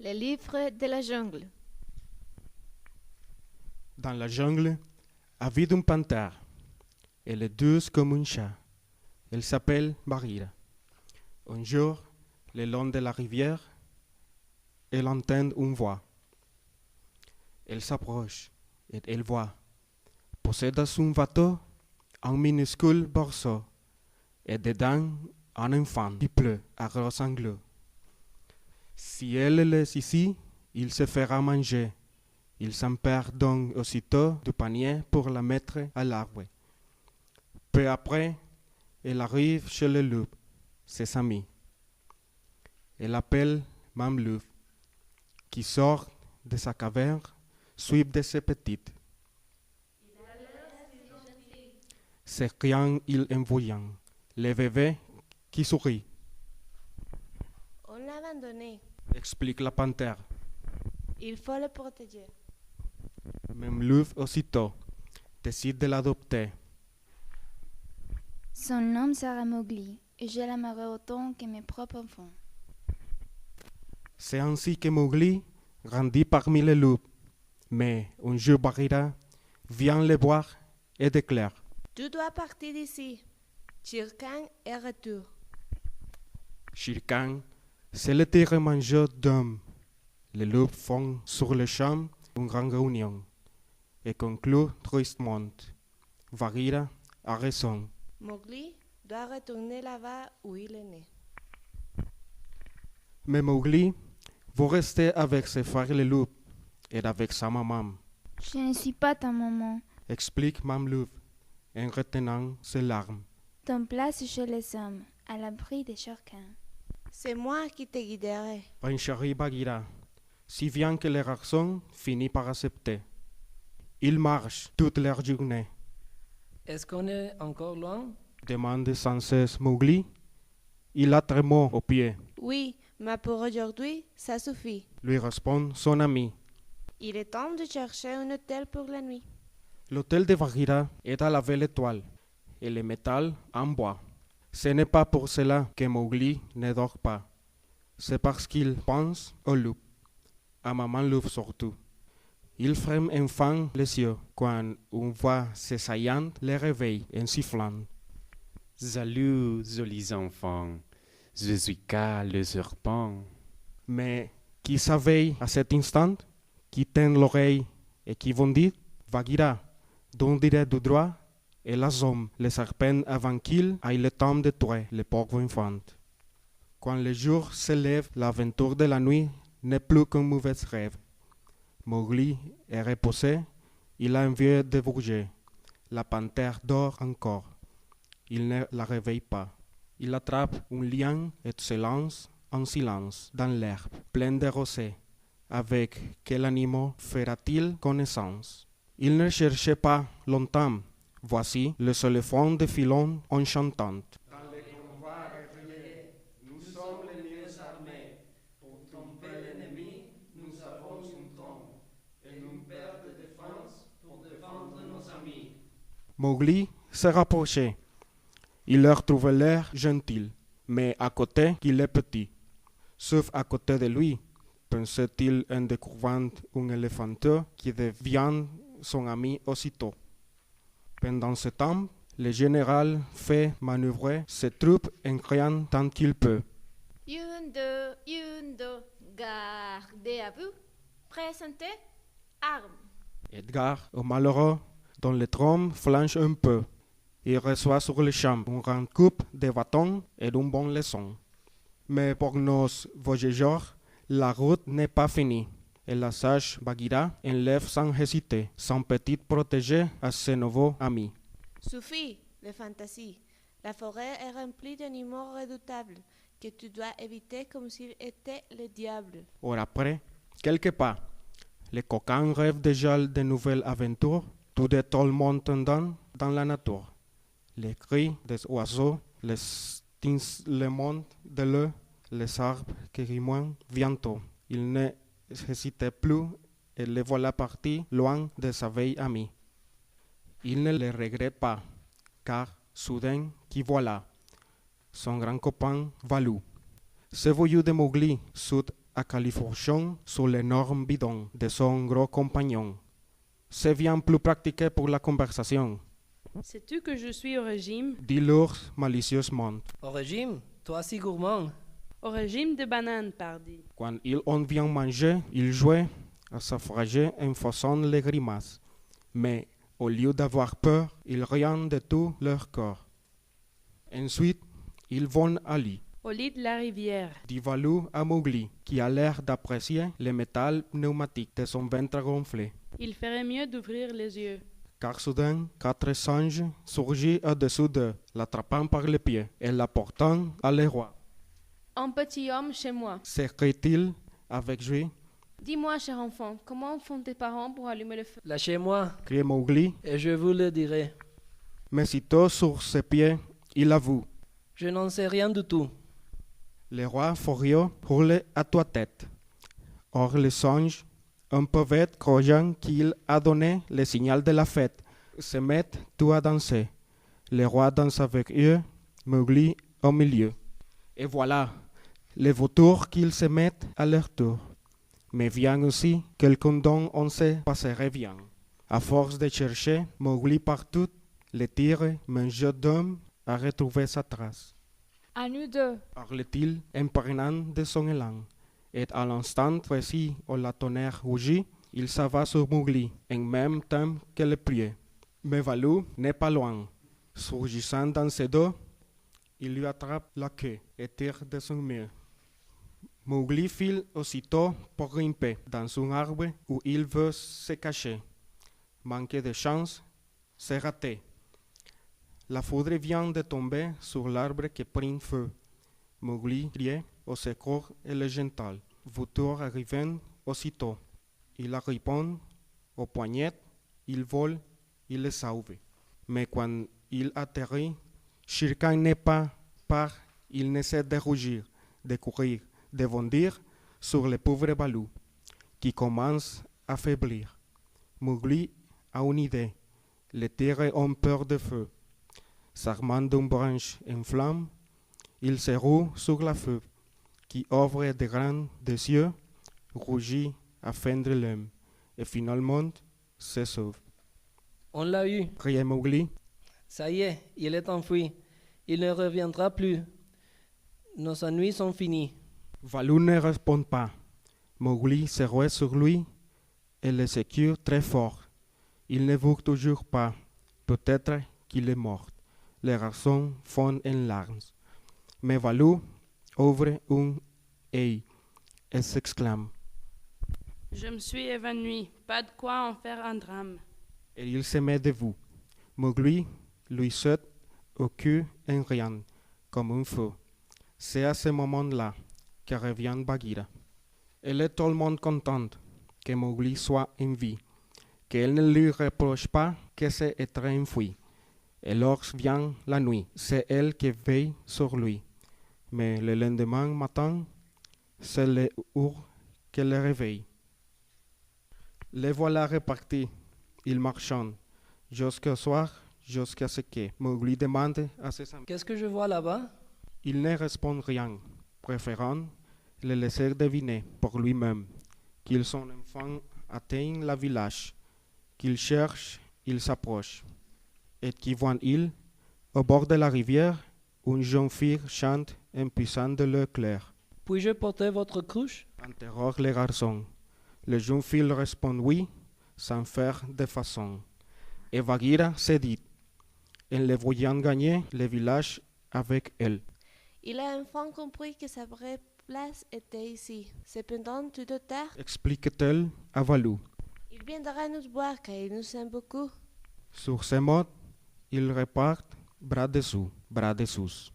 Les livres de la jungle. Dans la jungle, habite une panthère. Elle est douce comme un chat. Elle s'appelle Bagheera. Un jour, le long de la rivière, elle entend une voix. Elle s'approche et elle voit, posé dans son bateau, un minuscule berceau et dedans un enfant qui pleure à gros sanglots. Si elle le laisse ici, il se fera manger. Il s'empare donc aussitôt du panier pour la mettre à l'arbre. Peu après, elle arrive chez le loup, ses amis. Elle appelle Mamloup, qui sort de sa caverne, suivi de ses petites. C'est rien il en voyant, le bébé qui sourit, On l'a abandonné. explique la panthère. Il faut le protéger. Mamloup aussitôt décide de l'adopter. Son nom sera Mowgli, et je l'aimerai autant que mes propres enfants. C'est ainsi que Mowgli grandit parmi les loups. Mais un jour Bagheera vient le voir et déclare: Tu dois partir d'ici. Shere Khan est retour. Shere Khan, c'est le terrain mangeur d'hommes. Les loups font sur le champ une grande réunion et concluent tristement: Bagheera a raison. Mowgli doit retourner là-bas où il est né. Mais Mowgli veut rester avec ses frères les loups et avec sa maman, Je ne suis pas ta maman. explique Mamloup en retenant ses larmes. Ton place chez les hommes, à l'abri des Shere Khan. C'est moi qui te guiderai. Renchérit Bagheera, si bien que le garçon finit par accepter. Ils marchent toute leur journée. Est-ce qu'on est encore loin? Demande sans cesse Mowgli. Il a très mot aux pieds, Oui, mais pour aujourd'hui, ça suffit. lui répond son ami. Il est temps de chercher un hôtel pour la nuit. L'hôtel de Bagheera est à la belle étoile et le métal en bois. Ce n'est pas pour cela que Mowgli ne dort pas. C'est parce qu'il pense au loup, à Maman Loup surtout. Il ferme enfin les yeux quand une voix saillante le réveille en sifflant. Salut, jolis enfants. Je suis Kaa le serpent. Mais qui s'éveille à cet instant, qui tend l'oreille et qui vont dire: Bagheera, d'un direct du droit, et l'assomme le serpent avant qu'il aille le temps de tuer le pauvre enfant. Quand le jour se lève, l'aventure de la nuit n'est plus qu'un mauvais rêve. Mowgli est reposé, il a envie de bouger. La panthère dort encore. Il ne la réveille pas. Il attrape un lion et se lance en silence dans l'herbe pleine de rosée. Avec quel animal fera-t-il connaissance? Il ne cherchait pas longtemps. Voici le éléphant de filon en chantant. Dans les combats réveillés, nous sommes les mieux armés. Pour tromper l'ennemi, nous avons un tronc et une paire de défense pour défendre nos amis. Mowgli se rapprochait. Il leur trouvait l'air gentil, mais à côté qu'il est petit. Sauf à côté de lui, pensait-il en découvrant un éléphanteur qui devient son ami aussitôt. Pendant ce temps, le général fait manœuvrer ses troupes en criant tant qu'il peut. Yundo, gardez à vous. Présentez armes. Edgar, au malheureux, dont le tronc flanche un peu. Il reçoit sur le champ une grande coupe de bâton et une bonne leçon. Mais pour nos voyageurs, la route n'est pas finie. Et la sage Bagheera enlève sans hésiter son petit protégé à ses nouveaux amis. Suffit de fantaisie. La forêt est remplie d'animaux redoutables que tu dois éviter comme s'ils étaient le diable. Or après, quelque part, les coquins rêvent déjà de nouvelles aventures, tout de tellement entendant dans la nature. Les cris des oiseaux, les tincelements de l'eau, les arbres qui riment bientôt. Il ne hésitait plus et le voilà parti loin de sa vieille amie. Il ne le regrette pas, car soudain, qui voilà, son grand copain Baloo. Ce voyou de Mowgli saute à califourchon sur l'énorme bidon de son gros compagnon. C'est bien plus pratique pour la conversation, Sais-tu que je suis au régime? dit l'ours malicieusement. Au régime? Toi si gourmand. Au régime de bananes, pardi. Quand ils ont bien mangé, ils jouaient à s'affrager en faisant les grimaces. Mais au lieu d'avoir peur, ils rient de tout leur corps. Ensuite, ils vont à lit, Au lit de la rivière. dit Valou à Mowgli, qui a l'air d'apprécier le métal pneumatique de son ventre gonflé. Il ferait mieux d'ouvrir les yeux. Car soudain, 4 singes surgirent au-dessous d'eux, l'attrapant par les pieds et l'apportant à le roi. Un petit homme chez moi. S'écrie-t-il avec joie, Dis-moi, cher enfant, comment font tes parents pour allumer le feu? Lâchez-moi criait Mowgli, et je vous le dirai. mais sitôt sur ses pieds, il avoue. Je n'en sais rien du tout. Le roi furieux roulait à toute tête. Or les singes, un peu bêtes croyant qu'il a donné le signal de la fête, se mettent tout à danser. Le roi danse avec eux, Mowgli au milieu. Et voilà, les vautours qu'ils se mettent à leur tour. Mais vient aussi quelqu'un dont on sait passerait bien. À force de chercher, Mowgli partout, le tigre, mangeur d'homme, a retrouvé sa trace. À nous deux. Parlait-il en prenant de son élan. Et à l'instant précis où la tonnerre rougit, il s'en va sur Mowgli, en même temps que le priait. Mais Valou n'est pas loin. Surgissant dans ses dos, il lui attrape la queue et tire de son mieux. Mowgli file aussitôt pour grimper dans un arbre où il veut se cacher. Manqué de chance, c'est raté. La foudre vient de tomber sur l'arbre qui prend feu. Mowgli criait au secours et le gentil. Vautour arrivant aussitôt. Il répond aux poignettes, il vole, il le sauve. Mais quand il atterrit, chacun n'est pas part, il ne cesse de rougir, de courir, de bondir sur le pauvre Balou, qui commence à faiblir. Mowgli a une idée. Les tigres ont peur de feu. S'armant d'une branche en flamme, il se roule sur la feu, qui ouvre de grands yeux, rougit à fendre l'homme, et finalement se sauve. On l'a eu. Criait Mowgli. Ça y est, il est enfui. Il ne reviendra plus. Nos ennuis sont finis. Valou ne répond pas. Mowgli se roule sur lui et le secoue très fort. Il ne bouge toujours pas. Peut-être qu'il est mort. Les garçons fondent en larmes. Mais Valou ouvre un œil et s'exclame. Je me suis évanoui. Pas de quoi en faire un drame. Et il se met debout. Mowgli lui saute au cul en riant, comme un fou. C'est à ce moment-là que revient Bagheera. Elle est tellement contente que Mowgli soit en vie, qu'elle ne lui reproche pas que s'être enfui. Et lorsque vient la nuit, c'est elle qui veille sur lui. Mais le lendemain matin, c'est le ours qui le réveille. Les voilà repartis. Ils marchent jusqu'au soir, jusqu'à ce que Mowgli demande à ses amis. Qu'est-ce que je vois là-bas? Il ne répond rien, préférant le laisser deviner pour lui-même qu'ils sont enfin atteints le village, qu'ils cherchent, ils s'approchent, et qui voient-ils, au bord de la rivière, une jeune fille chante en puissant de l'eau claire. Puis-je porter votre cruche? Interroge les garçons. Le jeune fille répond oui, sans faire de façon. Et Bagheera se dit, en le voyant gagner le village avec elle. Il a enfin compris que sa vraie place était ici. Cependant, tout au tard, Explique-t-elle à Valou. il viendra nous voir car il nous aime beaucoup. Sur ces mots, ils repartent bras dessous, bras dessous.